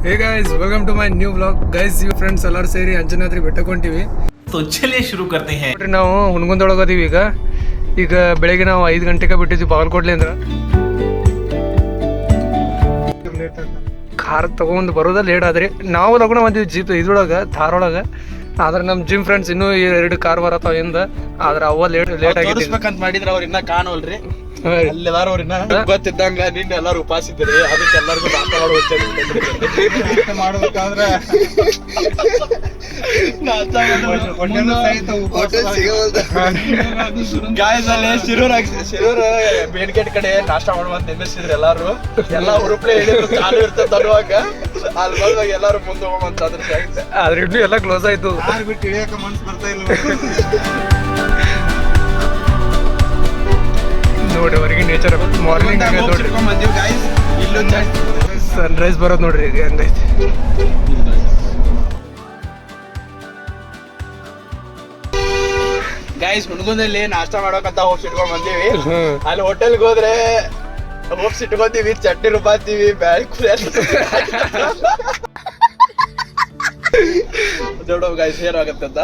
Hey guys, welcome to my new vlog. Guys, you friends ಎಲ್ಲರೂ ಸೇರಿ ಅಂಜನಾದ್ರಿ ಬೆಟ್ಟಕ್ಕೆ ಹೊಂಟಿವಿ. तो चलिए शुरू करते हैं. ನಾವು ಹುಣಗುಂದೊಳಗೆ ಅದೀವಿ ಈಗ ಬೆಳಗ್ಗೆ ನಾವು 5 ಗಂಟೆಗೆ ಬಿಟ್ಟಿದ್ವಿ ಬಾಗಲಕೋಟೆಯಿಂದ. ಕಾರ್ ತಗೊಂಡು ಬರೋದ ಲೇಟ್ ಆದ್ರಿ. ನಾವು ಲಗುಣ ಬಂದಿವಿ ಜೀಪ್ ಇದ್ರೊಳಗೆ ಧಾರೊಳಗೆ. ಆದ್ರೆ ನಮ್ಮ ಜಿಮ್ ಫ್ರೆಂಡ್ಸ್ ಇನ್ನೂ 2 ಕಾರ್ ಬರತ್ತಾವ ಇಂದ. ಆದ್ರೆ ಅವ ಲೇಟ್ ಆಗಿದೆ ಅಂತ ಮಾಡಿದ್ರೆ ಅವ್ರ ಇನ್ನ ಕಾಣವಲ್ರಿ. ಅಲ್ಲೆಲ್ಲಾರು ಅವ್ರ ಇನ್ನ ಗೊತ್ತಿದ್ದಂಗ ನಿನ್ನೆ ಎಲ್ಲಾರು ಉಪವಾಸ ಇದ್ರಿ. ಅದಕ್ಕೆ ಎಲ್ಲರಿಗೂ ನಾಷ್ಟ ಮಾಡ್ಬೇಕಾದ್ರೆ ಶಿರೂರ್ ಬೇಡ್ಗೇಟ್ ಕಡೆ ನಾಷ್ಟ ಮಾಡುವಂತ ನಿಲ್ಲಿಸಿದ್ರಿ ಎಲ್ಲಾರು. ಎಲ್ಲಾ ಹುರುಪ್ಲೆ ಹೇಳಿದ್ರು ಚಾಲು ಇರ್ತದ ಅನ್ನುವಾಗ ಅಲ್ಲಿ ಬಂದಾಗ ಎಲ್ಲಾರು ಮುಂದೆ ಹೋಗುವಂತ ಆದ್ರೆ ಇನ್ನೂ ಎಲ್ಲ ಕ್ಲೋಸ್ ಆಯ್ತು. ಬಿಟ್ಟು ಇಳಿಯಕ ಮನ್ಸು ಬರ್ತಾ ಇಲ್ಲ ನೋಡಿ ಹೊರಗೆ ನೇಚರ್ ಮಾರ್ನಿಂಗ್ ನೋಡ್ರಿ. ಸನ್ರೈಸ್ ಬರೋದು ನೋಡ್ರಿ ಈಗ ಹಂಗೈತಿ. ಗೈಸ್ ಹುಣಗುಂದಲ್ಲಿ ನಾಷ್ಟ ಮಾಡೋಕಂತ ಹೋಪ್ಸ್ ಇಟ್ಕೊಂಡ್ ಬಂದೀವಿ. ಅಲ್ಲಿ ಹೋಟೆಲ್ಗೆ ಹೋದ್ರೆ ಹೋಪ್ಸ್ ಇಟ್ಕೊಂತೀವಿ, ಚಟ್ನಿ ರುಬ್ಬಾತೀವಿ, ಬ್ಯಾಳಿ ದೊಡ್ಡ ಗೈಸ್ ಏನಾಗತ್ತೆ ಅಂತ.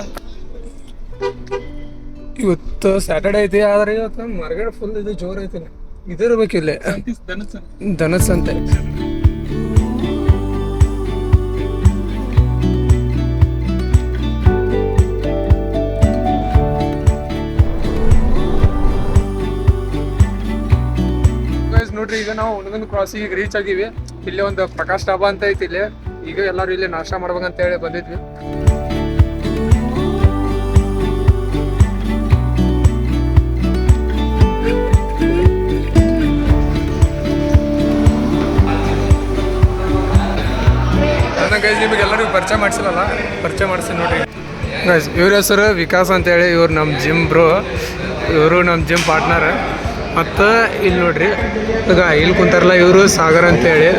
ಇವತ್ತು ಸ್ಯಾಟರ್ಡೆ ಐತಿ, ಆದ್ರೆ ಇವತ್ತು ಮಾರ್ಕೆಟ್ ಫುಲ್ ಇದು ಜೋರ್ ಐತಿ. ಇದಿರ್ಬೇಕಿಲ್ಲ ಧನಸ್ ಅಂತ. ನೋಡ್ರಿ ಈಗ ನಾವು ಹುಣಗುಂದ ಕ್ರಾಸಿಗೆ ರೀಚ್ ಆಗಿವಿ. ಇಲ್ಲಿ ಒಂದು ಪ್ರಕಾಶ್ ಡಾಬಾ ಅಂತ ಐತಿ. ಇಲ್ಲಿ ಈಗ ಎಲ್ಲರೂ ಇಲ್ಲಿ ನಾಷ್ಟ ಮಾಡ್ಬೇಕಂತ ಹೇಳಿ ಬಂದಿದ್ವಿ. ಗೈಸ್ ನಿಮಗೆ ಎಲ್ಲರಿಗೂ ಪರಿಚಯ ಮಾಡಿಸಿಲ್ಲಲ್ಲ, ಪರಿಚಯ ಮಾಡಿಸ್ತೀನಿ ನೋಡ್ರಿ. ಗೈಸ್ ಇವ್ರ ಹೆಸರು ವಿಕಾಸ್ ಅಂತೇಳಿ. ಇವ್ರು ನಮ್ಮ ಜಿಮ್ ಬ್ರೋ, ಇವರು ನಮ್ಮ ಜಿಮ್ ಪಾರ್ಟ್ನರ್. ಮತ್ತು ಇಲ್ಲಿ ನೋಡ್ರಿ ಈಗ ಇಲ್ಲಿ ಕುಂತಾರಲ್ಲ ಇವರು ಸಾಗರ್ ಅಂತೇಳಿ.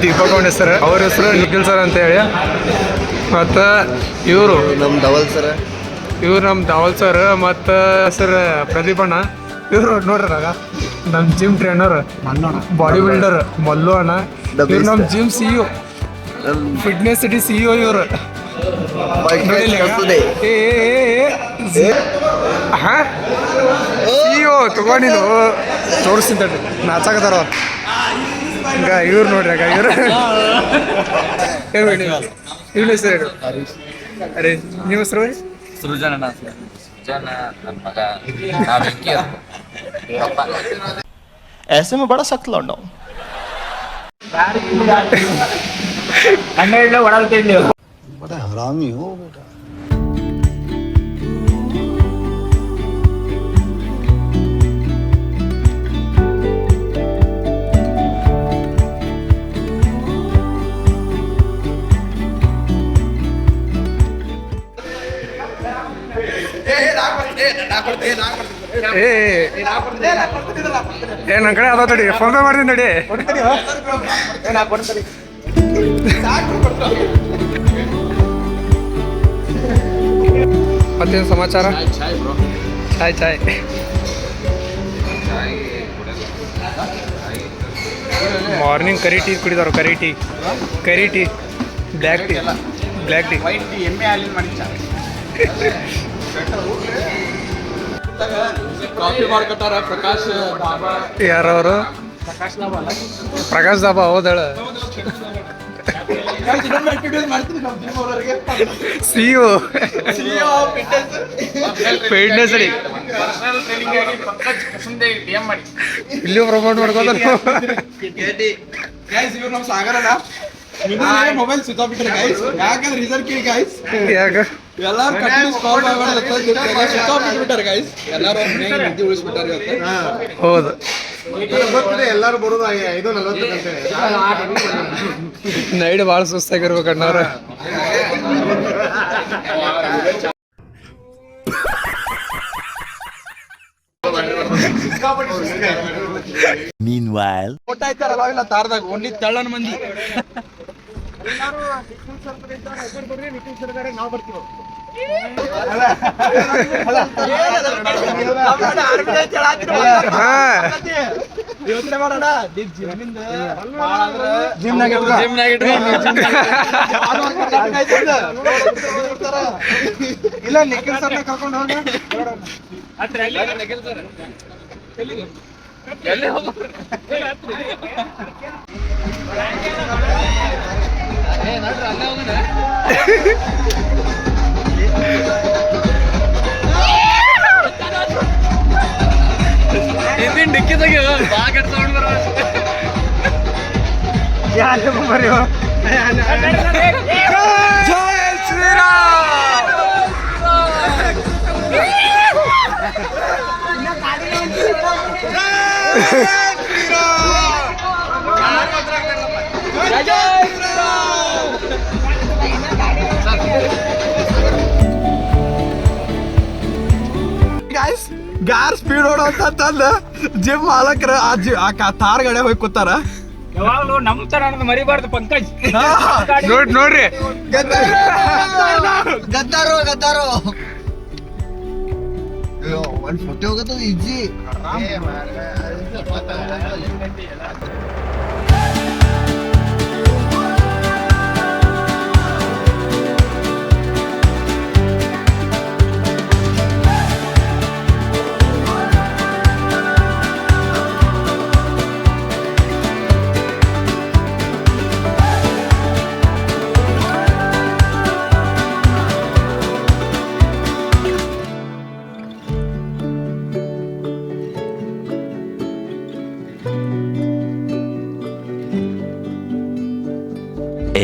ದೀಪಕ್ ಅವನ ಹೆಸರು, ಅವ್ರ ಹೆಸರು ನಿಖಿಲ್ ಸರ್ ಅಂತೇಳಿ. ಮತ್ತು ಇವರು ನಮ್ಮ ಧವಲ್ ಸರ್, ಇವ್ರು ನಮ್ಮ ಧವಲ್ ಸರ್. ಮತ್ತು ಹೆಸರು ಪ್ರದೀಪ್ ಅಣ್ಣ. ಇವರು ನೋಡ್ರಾಗ ನಮ್ಮ gym trainer, body builder Mallu ಅಣ್ಣ. ಇವ್ರು ನಮ್ಮ gym CEO, fitness city CEO ಇವರು. CEO ತಗೊಂಡಿದ್ದು ತೋರಿಸ್ತೀನಿ ನಾಚಾಕತ್ತಾರ ಈಗ. ಇವ್ರು ನೋಡ್ರಿ ಆಗ ಇವ್ರು ಇವ್ನ ಹೆಸರು ಹೇಳು. ಅರೆ ನಿಮ್ಮ ಹೆಸರು? ಸೃಜನ ನನ್ನ ಮಗ ऐसे में बड़ा सख्त लौंडा हूं. बड़ा हरामी हो बेटा. ನನ್ನ ಕಡೆ ಅದ ತಡಿ, ಫೋನ್ ಪೇ ಮಾಡ್ತೀನಿ ತಡಿ. ಮತ್ತೇನು ಸಮಾಚಾರ? ಚಾಯ್ ಮಾರ್ನಿಂಗ್ ಕರಿ ಟೀ ಕುಡಿದಾರ. ಕರಿ tea black tea white tea ಎಮ್ಮೆ ಹಾಲಿನ ಮಾಡಿ ಕಾಫಿ ಮಾಡ್ಕೊತಾರ. ಪ್ರಕಾಶ್ ಧಾಬಾ. ಯಾರವರು? ಪ್ರಕಾಶ್ ಧಾಬಾ. ಹೌದಳ CEO ಫಿಟ್ನೆಸ್ ಇಲ್ಲಿ ಪ್ರಮೋಟ್ ಮಾಡ್ಕೋತಾರ. ಇವ್ರು ನಮ್ಮ ಸಾಗರನ ಮೊಬೈಲ್ ಸ್ವಿಚ್ ಆಫ್ ಬಿಟ್ರೆ ಗೈಸ್. ಯಾಕಂದ್ರೆ ರೀಸನ್ ಕೇಳಿ ಗೈಸ್, ಯಾಕ ಎಲ್ಲಾರು ಕಂಟಿನ್ಯೂಸ್ ಕಾಲ್ ಮಾಡ್ತಾರೆ, ಸ್ವಿಚ್ ಆಫ್ ಬಿಟ್ಬಿಟ್ಟಾರೆ ಗೈಸ್. ಎಲ್ಲಾರು ಮನೆಗೆ ನಿದ್ದೆ ಉಳಿಸ್ಬಿಟ್ಟಾರೆ ಇವತ್ತು. ಹೌದು, ಗೊತ್ತಿದೆ ಎಲ್ಲಾರು ಬರೋದು 5:40 ಗಂಟೆ. ನೈಟ್ ಭಾಳ ಸುಸ್ತಾಗಿರ್ಬೇಕು ಅಣ್ಣವ್ರ. Meanwhile, ಫೋಟೋ ಐತಾರಲ್ಲ ಇಲ್ಲ ತಾರದಾಗ ಓನ್ಲಿ ತೆಳ್ಳನ ಮಂದಿ. ಯೋಚನೆ ಮಾಡೋಣ ಇಲ್ಲ ನಿಖಿಲ್ ಸರ್ನ ಕರ್ಕೊಂಡು ಹೋಗ ಹಿಂದಿನ ಡಿಕ್ಕಿದಾಗ ಬಾ ಕಟ್ ಸೌಂಡ್ ಬರೋ ಜೈ ಶ್ರೀರಾಮ್. ಗಾರ್ ಸ್ಪೀಡ್ ಓಡೋ ಅಂತಂದ ಜಿಮ್ ಮಾಲಕ್ರ ಆ ತಾರ್ ಗಾಡಿ ಹೋಗಿ ಕೂತಾರ. ಯಾವಾಗ್ಲೂ ನಮ್ ತರ ಮರಿಬಾರ್ದು ಪಂಕಜ್. ನೋಡ್ರಿ ಗದ್ದಾರೋ ಗದ್ದಾರೋ ಒಂದು ಫೋಟೋ ಹೋಗತ್ತದ easy.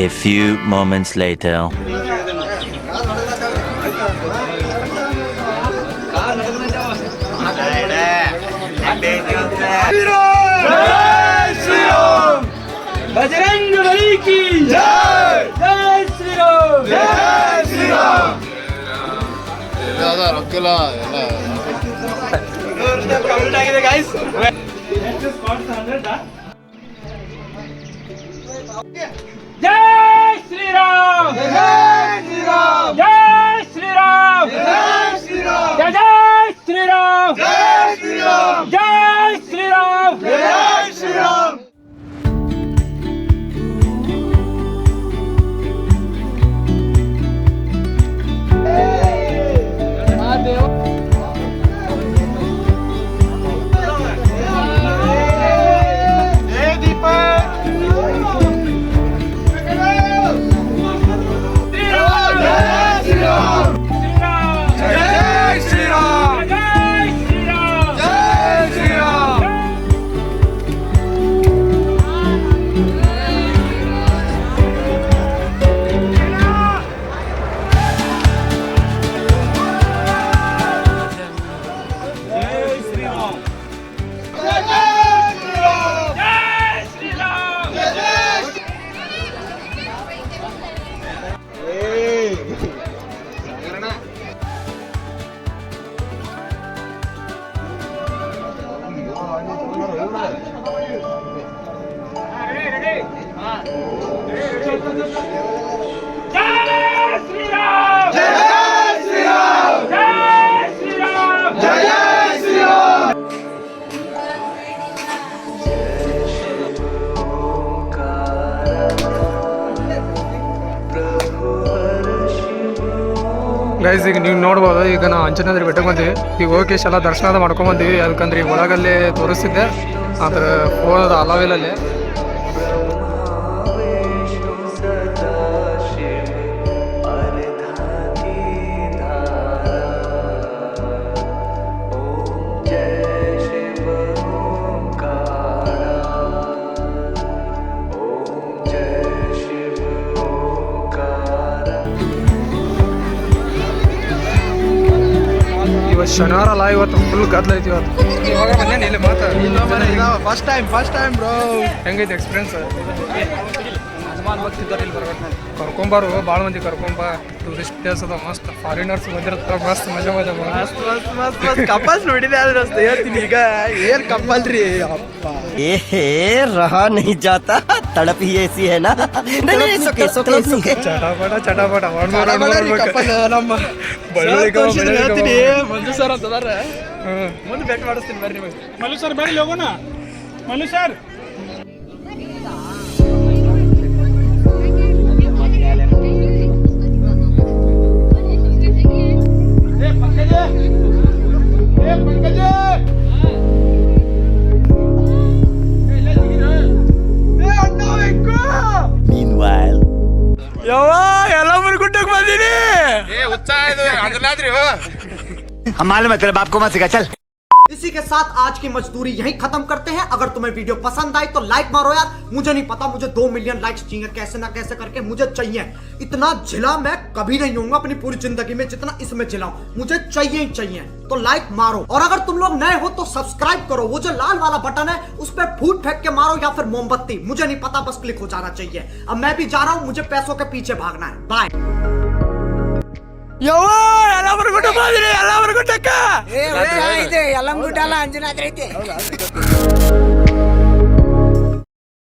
A few moments later. Bajrang Bali की जय, जय श्री राम, जय श्री राम. ಕಮೆಂಟ್ ಆಗಿದೆ ಗೈಸ್. जय श्री राम, जय श्री राम, जय श्री राम, जय श्री राम, जय श्री राम, जय श्री राम, जय श्री राम, जय श्री राम. ಗೈಸ್ ಈಗ ನೀವು ನೋಡ್ಬೋದು, ಈಗ ನಾವು ಅಂಜನಾದ್ರಿ ಬೆಟ್ಟಕ್ಕೆ ಬಂದೀವಿ. ಈಗ ಹೋಗಿ ಎಲ್ಲ ದರ್ಶನ ಮಾಡ್ಕೊಂಬಂದೀವಿ. ಅದಕ್ಕಂದ್ರೆ ಈಗ ಒಳಗಲ್ಲಿ ತೋರಿಸ್ತಿದ್ದೆ, ಅದು ಫೋನದ ಅಲಾವಿಲ್ಲಲ್ಲಿ. ಇವತ್ತು ಶನಿವಾರ ಅಲ್ಲ, ಇವತ್ತು ಫುಲ್ ಗದ್ದಲ ಐತಿ. ಇವತ್ತು ಇವಾಗ ಬಂದೇನು ಇಲ್ಲಿ ಮಾತ್ರ ಫಸ್ಟ್ ಟೈಮ್ ಬ್ರೋ. ಹೆಂಗೈತೆ ಎಕ್ಸ್ಪೀರಿಯನ್ಸ್? ಹನುಮಾನ್ ಭಕ್ತಿ ಇದ್ದಾರೆ ಇಲ್ಲಿ ಬರ್ಬೇಕು ನಾನು. ಕರ್ಕೊಂಬಾರು ಭಾಳ ಮಂದಿ ಕರ್ಕೊಂಬ ಟೂರಿಸ್ಟ್ ಪ್ಲೇಸ್ ಅದ ಮಸ್ತ್ ಫಾರಿನರ್ಸ್ ಬಂದಿರ್ತಾರ ಮಸ್ತ್ ಮಜಾ ಮಜಾ ಮಸ್ತ್ ಕಪಲ್ಸ್ ನೋಡಿದೆ ಆದ್ರೆ ಅಷ್ಟೇ ಹೇಳ್ತೀನಿ ಈಗ ಏನ್ ಕಪಲ್ ರೀ ಅಪ್ಪ रहा नहीं जाता तड़प ही ऐसी है ना ಚಟಾಪಟ ಕಪಲ್ ನಮ್ಮ ಬಳ್ಳುಳ್ಳಿ ಕಬಾಬ್, ತೋರ್ಸಿದ್ರೆ ಬಳ್ಳುಳ್ಳಿ ಹೇಳ್ತೀನಿ ಕಬಾಬ್. ಮಂಜು ಸರ್ ಅಂತ ಅದಾರ ಹ್ಮ್. ಮುಂದೆ ಬೆಟ್ ಮಾಡಿಸ್ತೀನಿ ಬರ್ರಿ ನಿಮಗೆ. मल्लू सर बैठ लोगो ना मल्लू सर Meanwhile, ಯವ್ವ ಎಲ್ಲ ಮುರ್ಗುಟ್ಟಕ್ ಬಂದಿನಿ. ಏ ಉತ್ಸಾಹ ಇದು ಅಂದ್ಲಾದ್ರಿ हम मालूम है तेरे बाप को मत सिखा चल इसी के साथ आज की मजदूरी यहीं खत्म करते हैं। अगर तुम्हें वीडियो पसंद आई तो लाइक मारो यार। मुझे नहीं पता, मुझे 2 मिलियन लाइक्स चाहिए, कैसे ना कैसे करके मुझे चाहिए। इतना झिला मैं कभी नहीं होऊंगा अपनी पूरी जिंदगी में जितना इसमें झिलाऊं, मुझे चाहिए ही चाहिए। तो लाइक मारो, और अगर तुम लोग नए हो तो सब्सक्राइब करो। वो जो लाल वाला बटन है उस पर फूट फेंक के मारो या फिर मोमबत्ती, मुझे नहीं पता, बस क्लिक हो जाना चाहिए। अब मैं भी जा रहा हूं, मुझे पैसों के पीछे भागना है। बाय। ಯವ್ವ ಎಲ್ಲ ಮುರ್ಗುಟ್ಟಕ್ ಬಂದಿನಿ, ಎಲ್ಲ ಮುರ್ಗುಟ್ಟಕ್ಕ. ಎಲ್ಲ ಮುಟ್ಟಾಲ ಅಂಜನಾದ್ರಿ ಐತೆ.